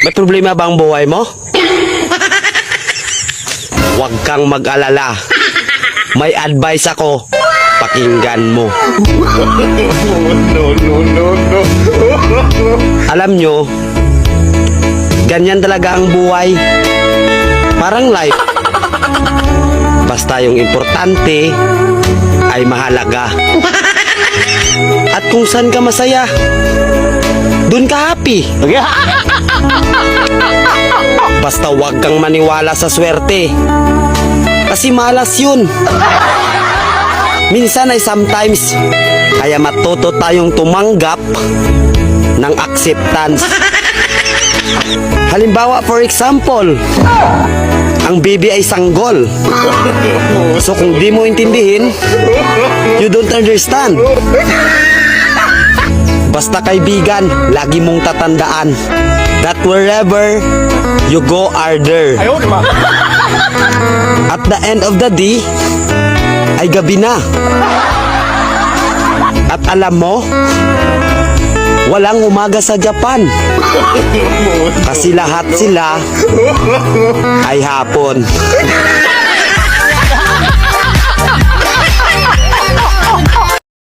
May problema bang buhay mo? Huwag kang mag-alala. May advice ako. Pakinggan mo. Alam nyo, ganyan talaga ang buhay. Parang life. Basta yung importante ay mahalaga. At kung saan ka masaya, dun ka happy. Basta wag kang maniwala sa swerte. Kasi malas yun. Minsan ay sometimes. Kaya matuto tayong tumanggap ng acceptance. Halimbawa, for example, ang baby ay sanggol. So kung di mo intindihin, you don't understand. Basta kaibigan, lagi mong tatandaan that wherever you go are there. At the end of the day, ay gabi na. At alam mo, walang umaga sa Japan. Kasi lahat sila ay hapon.